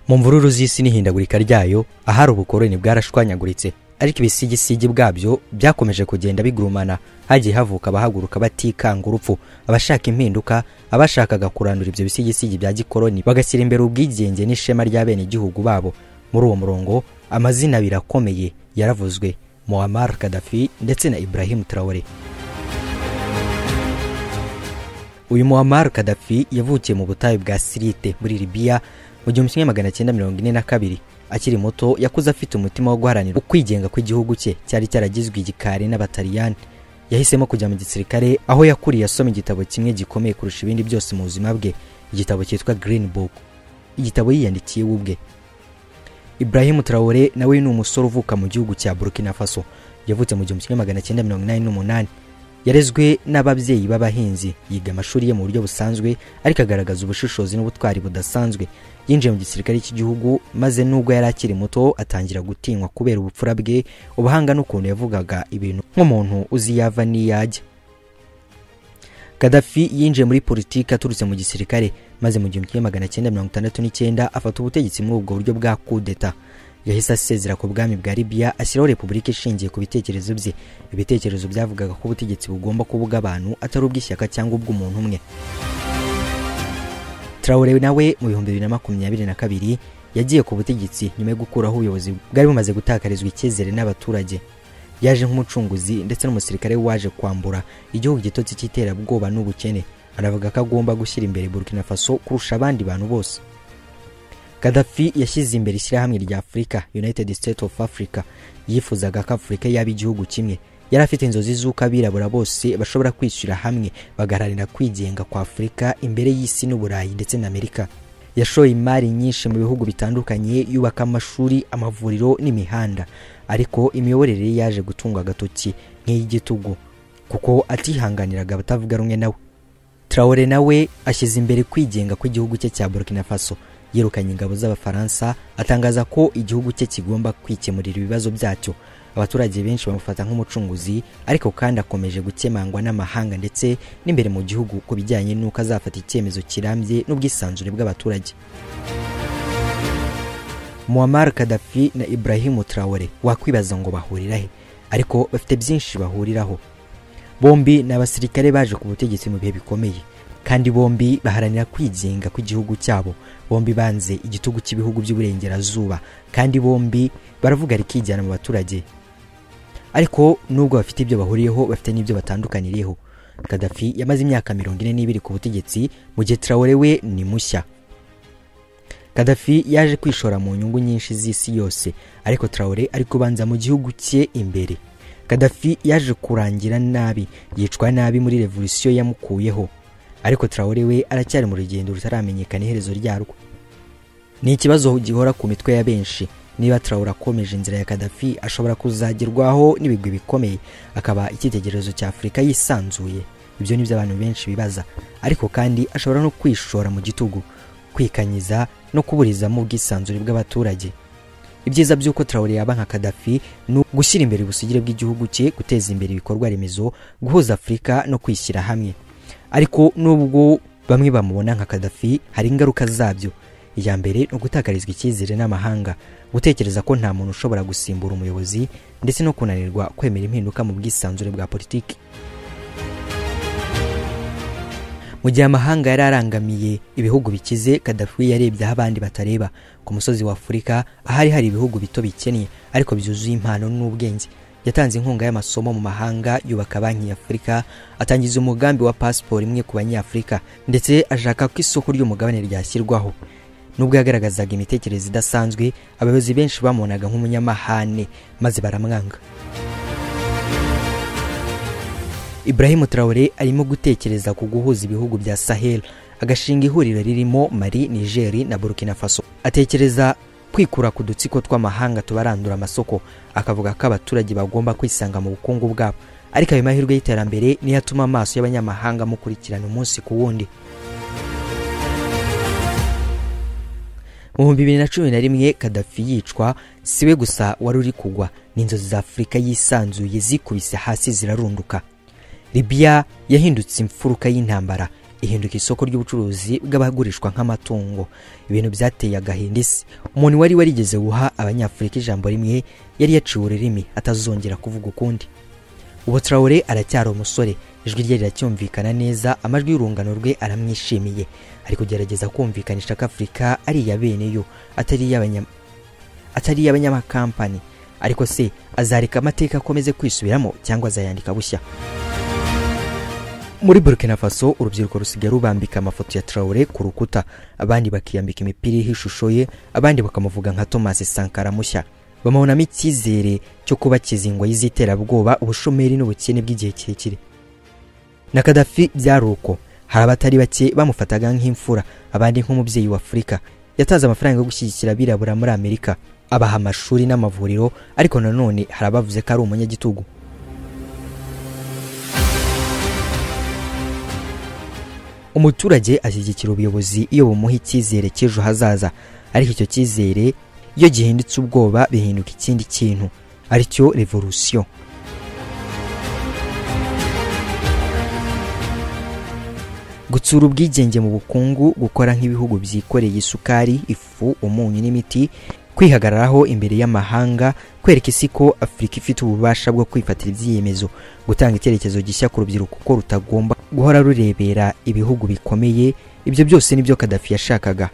mu mvururu z'isi n'ihindagurika ryayo ahari ubukoroni bwarashwanyaguritse, ariko ibisigisigi bwabyo byakomeje kugenda bigurumana. Hagiye havuka abahaguruka batikanga urupfu, abashaka impinduka, abashakaga kurandura ibyo bisigisigi bya gikoroni bagashyira imbere ubwigenge n'ishema rya bene igihugu babo. Muri uwo murongo amazina birakomeye yaravuzwe: Muammar Gaddafi ndetse na Ibrahim Traoré. Uyu Muammar Gaddafi yavukiye mu butayu bwa Sirte muri Libya mu 1942. Akiri muto yakuze afite umutima wo guharanira ukwigenga kw'igihugu cye cyari cyaragizwe igikari n'Abataliyani. Yahisemo kujya mu gisirikare, aho yakuriye asoma igitabo kimwe gikomeye kurusha ibindi byose mu buzima bwe, igitabo cyitwa Green Book. Igitabo yiyandikiye ubwe. Ibrahim Traoré nawe ni umusore uvuka mu gihugu cya Burkina Faso. Yavutse mu 1988. Yarezwe n'ababyeyi b'abahinzi, yiga amashuri ye mu buryo busanzwe, ariko agaragaza ubushishozi n'ubutwari budasanzwe. Yinjiye mu gisirikare cy'igihugu, maze nubwo yari akiri muto atangira gutinywa kubera ubupfura bwe, ubuhanga n'ukuntu yavugaga ibintu nk'umuntu uzi yava n'iyajya. Gaddafi yinjiye muri politiki aturutse mu gisirikare, maze mu 1969 afata ubutegetsi muri ubwo buryo bwa coup d'etat. Yahise asezera ku bwami bwa Libya, ashyiraho repubulika ishingiye ku bitekerezo bye. Ibitekerezo byavugaga ko ubutegetsi bugomba kubuga abantu atari ubw'ishyaka cyangwa ubw'umuntu umwe. Traoré nawe mu 2022 yagiye ku butegetsi nyuma yo gukuraho ubuyobozi bwari bumaze gutakarizwa icyizere n'abaturage. Yaje nk'umucunguzi ndetse n'umusirikare waje kwambura igihugu gitotsi cy'iterabwoba n'ubukene. Aravuga ko agomba gushyira imbere Burkina Faso kurusha abandi bantu bose. Gaddafi yashyize imbere ishyirahamwe rya Afrika, United States of Africa. Yifuzaga ko Afrika yaba igihugu kimwe. Yari afite inzozi z'uko abirabura bose bashobora kwishyira hamwe bagaharanira kwigenga kwa Afrika imbere y'isi n'Uburayi ndetse na Amerika. Yashoye imari nyinshi mu bihugu bitandukanye, yubaka amashuri, amavuriro n'imihanda, ariko imiyoborere yaje gutungwa agatoki nk'iy'igitugu kuko atihanganiraga abatavuga rumwe nawe. Traoré nawe ashyize imbere kwigenga kw'igihugu cye cya Burkina Faso. Yirukanye ingabo z'Abafaransa, atangaza ko igihugu cye kigomba kwikemurira ibibazo byacyo. Abaturage benshi bamufata nk'umucunguzi, ariko kandi akomeje gukemangwa n'amahanga ndetse n'imbere mu gihugu ku bijyanye n'uko azafata icyemezo kirambye n'ubwisanzure bw'abaturage. Muammar Gaddafi na Ibrahim Traoré wakwibaza ngo bahurira he, ariko bafite byinshi bahuriraho. Bombi n'abasirikare baje ku butegetsi mu bihe bikomeye, kandi bombi baharanira kwigenga kw'igihugu cyabo. Bombi banze igitugu cy'ibihugu by'uburengerazuba, kandi bombi baravuga rikijyana mu baturage. Ariko nubwo bafite ibyo bahuriyeho, bafite n'ibyo batandukaniriyeho. Gaddafi yamaze imyaka 42 ku butegetsi, mu gihe Traoré we ni mushya. Gaddafi yaje kwishora mu nyungu nyinshi z'isi yose, ariko Traoré ari kubanza mu gihugu cye imbere. Gaddafi yaje kurangira nabi, yicwa nabi muri revolution yamukuyeho, ariko Traoré we aracyari mu rugendo rutaramenyekana iherezo ryarwo. Ni ikibazo gihora ku mitwe ya benshi, niba Traoré akomeje inzira ya Gaddafi ashobora kuzagerwaho n'ibigwi bikomeye, akaba icyitegererezo cya Afrika yisanzuye. Ibyo nibyo abantu benshi bibaza, ariko kandi ashobora no kwishora mu gitugu, kwikanyiza no kuburizamo ubwisanzure bw'abaturage. Ibyiza by'uko Traoré yaba nka Gaddafi no gushyira imbere ubusugire bw'igihugu cye, guteza imbere ibikorwa remezo, guhuza Afrika no kwishyira hamwe. Ariko nubwo bamwe bamubona nka Gaddafi, hari ingaruka zabyo. Iya mbere no gutakarizwa icyizere n'amahanga, gutekereza ko nta muntu ushobora gusimbura umuyobozi, ndetse no kunanirwa kwemera impinduka mu bwisanzure bwa politiki. Mu gihe amahanga yari arangamiye ibihugu bikize, Gaddafi yarebye aho abandi batareba. Ku musozi wa Afrika ahari hari ibihugu bito bikennye ariko byuzuye impano n'ubwenge. Yatanze inkunga y'amasomo mu mahanga, yubaka banki ya Afrika, atangiza umugambi wa passport imwe ku banyafrika, ndetse ashaka ko isoko ry'umugabane ryashyirwaho. Nubwo yagaragazaga imitekerereze idasanzwe, abayobozi benshi bamubonaga nk'umunyamahane maze baramwanga. Ibrahim Traoré arimo gutekereza ku guhuza ibihugu bya Sahel, agashinga ihuriro ririmo Mali, Niger na Burkina Faso. Atekereza kwikura ku dutsiko tw'amahanga tubarandura amasoko, akavuga ko abaturage bagomba kwisanga mu bukungu bwabo. Ariko ayo mahirwe y'iterambere niyo atuma amaso y'abanyamahanga mukurikirana umunsi ku wundi. Mu 2011 Gaddafi yicwa, siwe gusa wari uri kugwa, n'inzozi za Afrika yisanzuye zikubise hasi zirarunduka. Libya yahindutse imfuruka y'intambara, ihinduka isoko ry'ubucuruzi bw'abagurishwa nk'amatungo. Ibintu byateye agahinda isi. Umuntu wari warigeze guha abanyafurika ijambo rimwe yari yaciwe ururimi atazongera kuvuga ukundi. Ubu Traoré aracyari umusore, ijwi rye riracyumvikana neza, amajwi y'urungano rwe aramwishimiye, ari kugerageza kumvikanisha ko Afrika ari iya bene yo, atari y'abanyamakampani. Ariko se azareka amateka akomeze kwisubiramo cyangwa azayandika bushya? Muri Burkina Faso urubyiruko rusigaye rubambika amafoto ya Traoré ku rukuta, abandi bakiyambika imipira y'ishusho ye, abandi bakamuvuga nka Thomas Sankara mushya. Bamubonamo icyizere cyo kuba kizingwa y'iziterabwoba, ubushomeri n'ubukene bw'igihe kirekire. Na Gaddafi byaruko, hari abatari bake bamufataga nk'imfura, abandi nk'umubyeyi wa Afrika. Yatanze amafaranga yo gushyigikira abirabura muri Amerika, abaha amashuri n'amavuriro, ariko nanone hari abavuze ko ari umunyagitugu. Umuturage ashyigikira ubuyobozi iyo bumuha icyizere cy'ejo hazaza, ariko icyo cyizere iyo gihindutse ubwoba bihinduka ikindi kintu, aricyo revolution. Gutsura ubwigenge mu bukungu, gukora nk'ibihugu byikoreye isukari, ifu, umunyu n'imiti, kwihagararaho imbere y'amahanga, kwereka isi ko Afrika ifite ububasha bwo kwifatira ibyiyemezo, gutanga icyerekezo gishya ku rubyiruko ko rutagomba guhora rurebera ibihugu bikomeye. Ibyo byose nibyo Gaddafi yashakaga.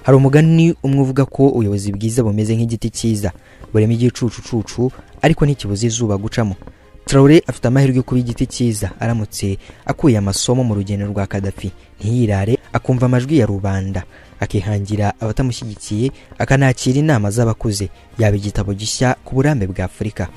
Hari umugani umwe uvuga ko ubuyobozi bwiza bumeze nk'igiti cyiza, burema igicucucucu ariko ntikibuza izuba gucamo. Traoré afite amahirwe yo kuba igiti cyiza aramutse akuye amasomo mu rugendo rwa Gaddafi, ntiyirare, akumva amajwi ya rubanda, akihangira abatamushyigikiye, akanakira inama z'abakuze, yaba igitabo gishya ku burambe bwa Afrika.